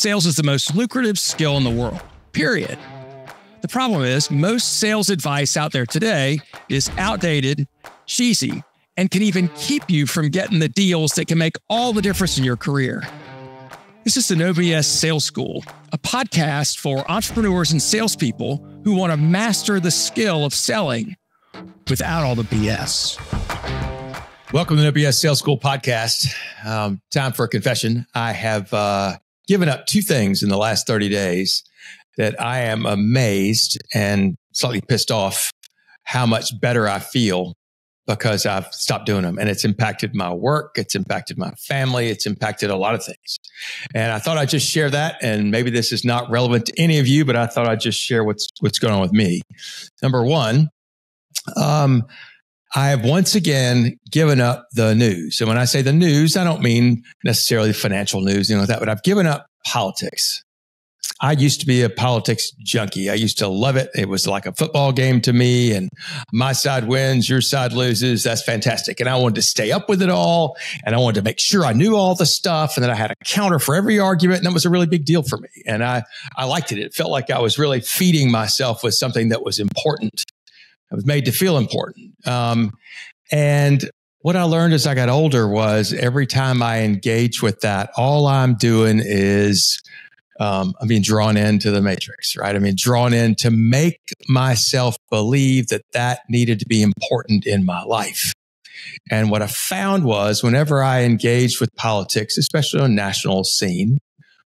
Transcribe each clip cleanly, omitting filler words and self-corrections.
sales is the most lucrative skill in the world, period. The problem is most sales advice out there today is outdated, cheesy, and can even keep you from getting the deals that can make all the difference in your career. This is the No BS Sales School, a podcast for entrepreneurs and salespeople who want to master the skill of selling without all the BS. Welcome to the No BS Sales School podcast. Time for a confession. I have given up two things in the last 30 days that I am amazed and slightly pissed off how much better I feel because I've stopped doing them. And it's impacted my work. It's impacted my family. It's impacted a lot of things. And I thought I'd just share that. And maybe this is not relevant to any of you, but I thought I'd just share what's going on with me. Number one, I have once again given up the news. And when I say the news, I don't mean necessarily financial news, like that, but I've given up politics. I used to be a politics junkie. I used to love it. It was like a football game to me, and my side wins, your side loses. That's fantastic. And I wanted to stay up with it all. And I wanted to make sure I knew all the stuff and that I had a counter for every argument. And that was a really big deal for me. And I liked it. It felt like I was really feeding myself with something that was important. I was made to feel important. And what I learned as I got older was every time I engage with that, all I'm doing is I'm being drawn into the matrix, right? I mean, drawn in to make myself believe that that needed to be important in my life. And what I found was whenever I engaged with politics, especially on a national scene,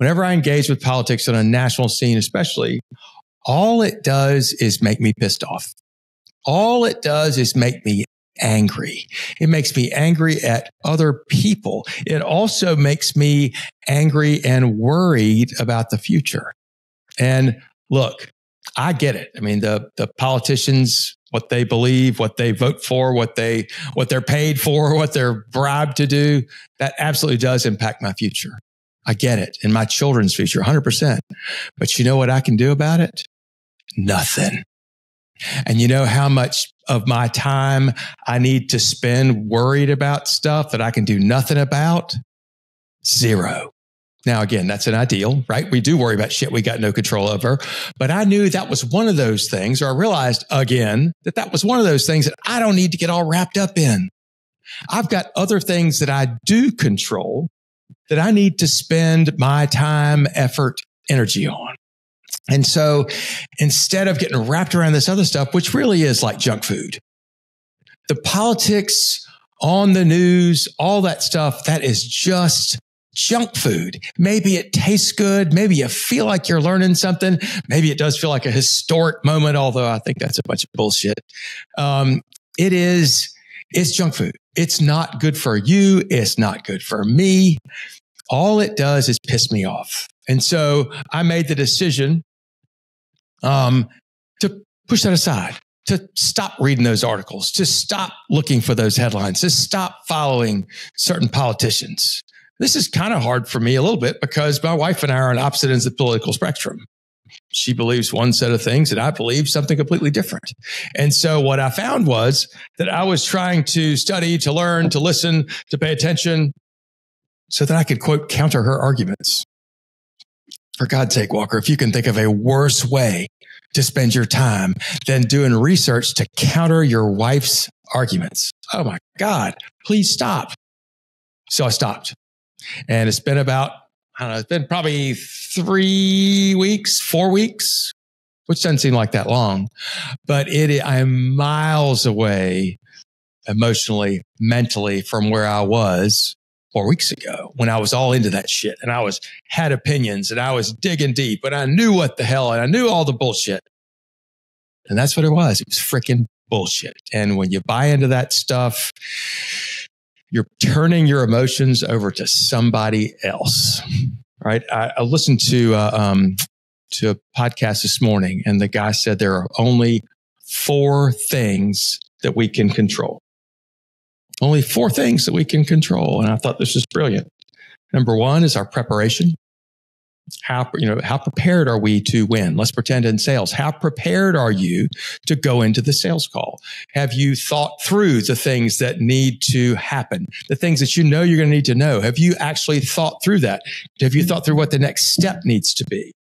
especially, all it does is make me pissed off. All it does is make me angry. It makes me angry at other people. It also makes me angry and worried about the future. And look, I get it. I mean, the politicians, what they believe, what they vote for, what they're paid for, what they're bribed to do, that absolutely does impact my future. I get it. And my children's future, 100%. But you know what I can do about it? Nothing. And you know how much of my time I need to spend worried about stuff that I can do nothing about? Zero. Now, again, that's an ideal, right? We do worry about shit we got no control over. But I knew that was one of those things, or I realized again that was one of those things that I don't need to get all wrapped up in. I've got other things that I do control that I need to spend my time, effort, energy on. And so instead of getting wrapped around this other stuff, which really is like junk food, the politics on the news, all that stuff, that is just junk food. Maybe it tastes good. Maybe you feel like you're learning something. Maybe it does feel like a historic moment, although I think that's a bunch of bullshit. It's junk food. It's not good for you. It's not good for me. All it does is piss me off. And so I made the decision to push that aside, to stop reading those articles, to stop looking for those headlines, to stop following certain politicians. This is kind of hard for me a little bit because my wife and I are on opposite ends of the political spectrum. She believes one set of things and I believe something completely different. And so what I found was that I was trying to study, to learn, to listen, to pay attention so that I could, quote, counter her arguments. For God's sake, Walker, if you can think of a worse way to spend your time than doing research to counter your wife's arguments. Oh my God, please stop. So I stopped. And it's been it's been probably 4 weeks, which doesn't seem like that long, but I am miles away emotionally, mentally from where I was 4 weeks ago when I was all into that shit and I had opinions and I was digging deep, but I knew what the hell, and I knew all the bullshit. And that's what it was. It was freaking bullshit. And when you buy into that stuff, you're turning your emotions over to somebody else, right? I listened to a podcast this morning, and the guy said there are only 4 things that we can control. Only 4 things that we can control. And I thought this was brilliant. Number 1 is our preparation. How prepared are we to win? Let's pretend in sales. How prepared are you to go into the sales call? Have you thought through the things that need to happen? The things that you know you're going to need to know. Have you actually thought through that? Have you thought through what the next step needs to be?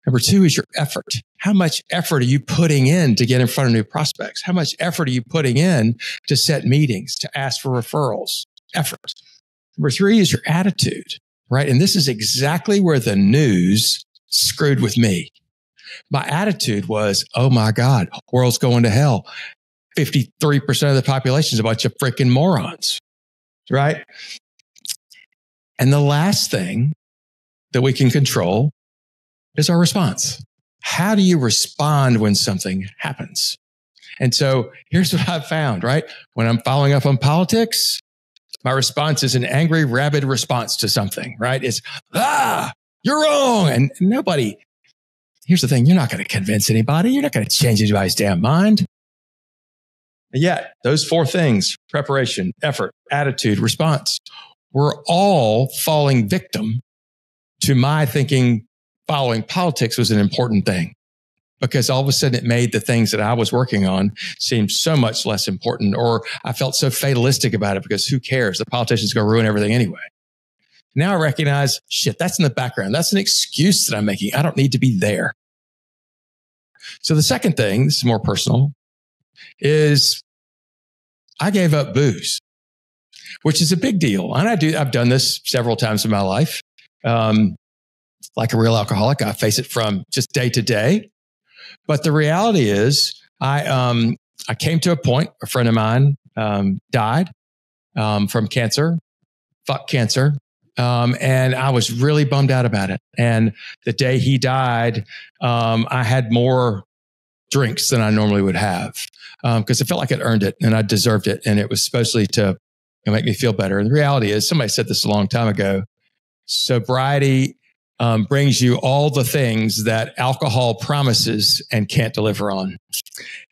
Number two is your effort. How much effort are you putting in to get in front of new prospects? How much effort are you putting in to set meetings, to ask for referrals? Effort. Number three is your attitude. Right. And this is exactly where the news screwed with me. My attitude was, oh my God, world's going to hell. 53% of the population is a bunch of freaking morons. Right. And the last thing that we can control is our response. How do you respond when something happens? And so here's what I've found, right? When I'm following up on politics, my response is an angry, rabid response to something, right? It's, you're wrong. And nobody, here's the thing, you're not going to convince anybody. You're not going to change anybody's damn mind. And yet, those four things, preparation, effort, attitude, response, we're all falling victim to my thinking following politics was an important thing. Because all of a sudden it made the things that I was working on seem so much less important, or I felt so fatalistic about it because who cares? The politician's going to ruin everything anyway. Now I recognize, shit, that's in the background. That's an excuse that I'm making. I don't need to be there. So the second thing, this is more personal, is I gave up booze, which is a big deal. And I've done this several times in my life. Like a real alcoholic, I face it from just day to day. But the reality is, I came to a point, a friend of mine died from cancer, fuck cancer. And I was really bummed out about it. And the day he died, I had more drinks than I normally would have because I felt like I'd earned it and I deserved it. And it was supposedly to make me feel better. And the reality is, somebody said this a long time ago, sobriety brings you all the things that alcohol promises and can't deliver on.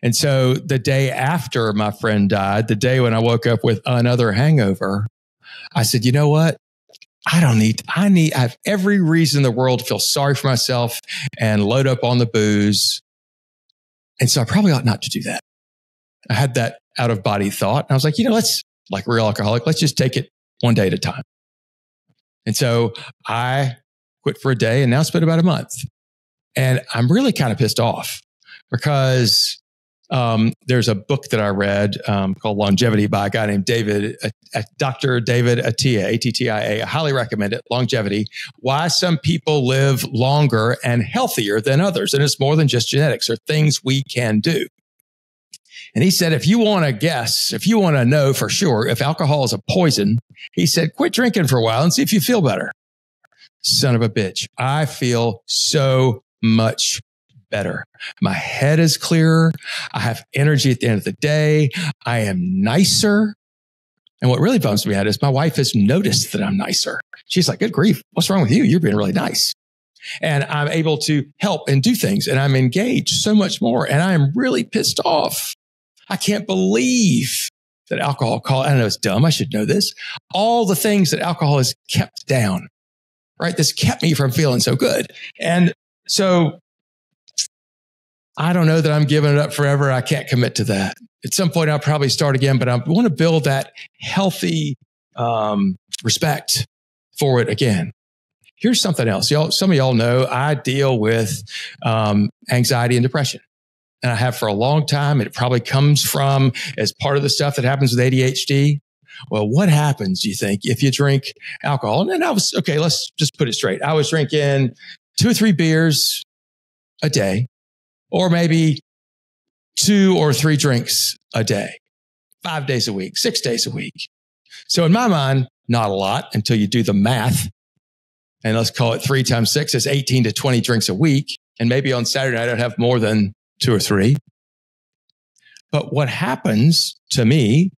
And so the day after my friend died, the day when I woke up with another hangover, I said, you know what? I have every reason in the world to feel sorry for myself and load up on the booze. And so I probably ought not to do that. I had that out of body thought. And I was like, let's, like a real alcoholic, let's just take it one day at a time. And so I quit for a day, and now it's been about a month. And I'm really kind of pissed off because there's a book that I read called Longevity by a guy named Dr. David Attia, Attia. I highly recommend it. Longevity, Why Some People Live Longer and Healthier Than Others. And it's more than just genetics. There are things we can do. And he said, if you want to know for sure if alcohol is a poison, he said, quit drinking for a while and see if you feel better. Son of a bitch. I feel so much better. My head is clearer. I have energy at the end of the day. I am nicer. And what really bums me out is my wife has noticed that I'm nicer. She's like, good grief. What's wrong with you? You're being really nice. And I'm able to help and do things. And I'm engaged so much more. And I am really pissed off. I can't believe that alcohol, I know it's dumb. I should know this. All the things that alcohol has kept down. Right? This kept me from feeling so good. And so I don't know that I'm giving it up forever. I can't commit to that. At some point, I'll probably start again, but I want to build that healthy respect for it again. Here's something else. Some of y'all know I deal with anxiety and depression. And I have for a long time. It probably comes from as part of the stuff that happens with ADHD. Well, what happens, do you think, if you drink alcohol? And let's just put it straight. I was drinking 2 or 3 beers a day, or maybe 2 or 3 drinks a day, 5 days a week, 6 days a week. So in my mind, not a lot until you do the math. And let's call it 3 times 6 is 18 to 20 drinks a week. And maybe on Saturday night, I'd have more than 2 or 3. But what happens to me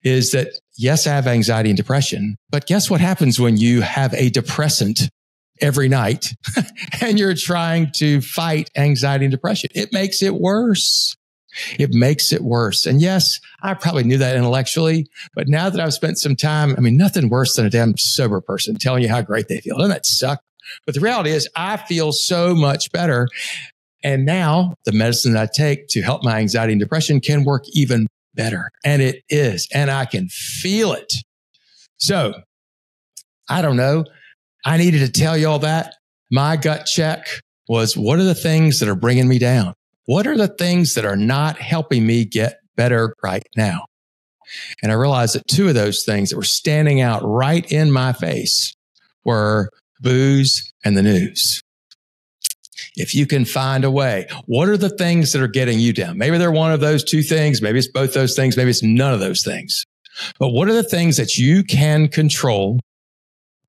is that, yes, I have anxiety and depression, but guess what happens when you have a depressant every night and you're trying to fight anxiety and depression? It makes it worse. It makes it worse. And yes, I probably knew that intellectually, but now that I've spent some time, nothing worse than a damn sober person telling you how great they feel. Doesn't that suck? But the reality is I feel so much better. And now the medicine that I take to help my anxiety and depression can work even better. And it is. And I can feel it. So I don't know. I needed to tell you all that. My gut check was, what are the things that are bringing me down? What are the things that are not helping me get better right now? And I realized that two of those things that were standing out right in my face were booze and the news. If you can find a way, what are the things that are getting you down? Maybe they're one of those two things. Maybe it's both those things. Maybe it's none of those things. But what are the things that you can control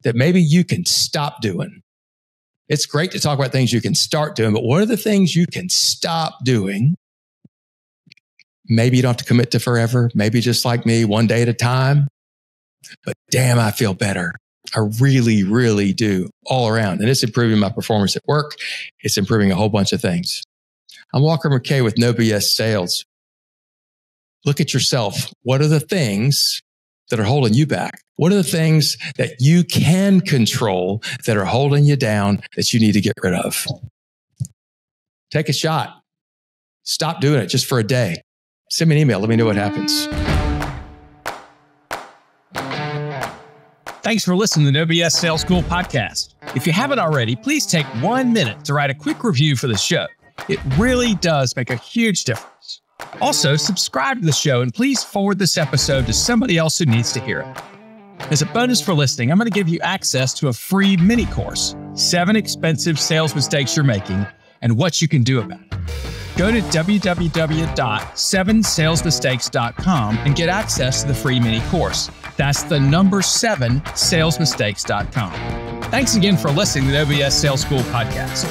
that maybe you can stop doing? It's great to talk about things you can start doing, but what are the things you can stop doing? Maybe you don't have to commit to forever. Maybe just like me, one day at a time. But damn, I feel better. I really, really do all around. And it's improving my performance at work. It's improving a whole bunch of things. I'm Walker McKay with No BS Sales. Look at yourself. What are the things that are holding you back? What are the things that you can control that are holding you down that you need to get rid of? Take a shot. Stop doing it just for a day. Send me an email. Let me know what happens. Thanks for listening to the No BS Sales School podcast. If you haven't already, please take 1 minute to write a quick review for the show. It really does make a huge difference. Also, subscribe to the show and please forward this episode to somebody else who needs to hear it. As a bonus for listening, I'm going to give you access to a free mini course, 7 expensive sales mistakes you're making and what you can do about it. Go to www.7salesmistakes.com and get access to the free mini course. That's the number 7salesmistakes.com. Thanks again for listening to the No BS Sales School podcast.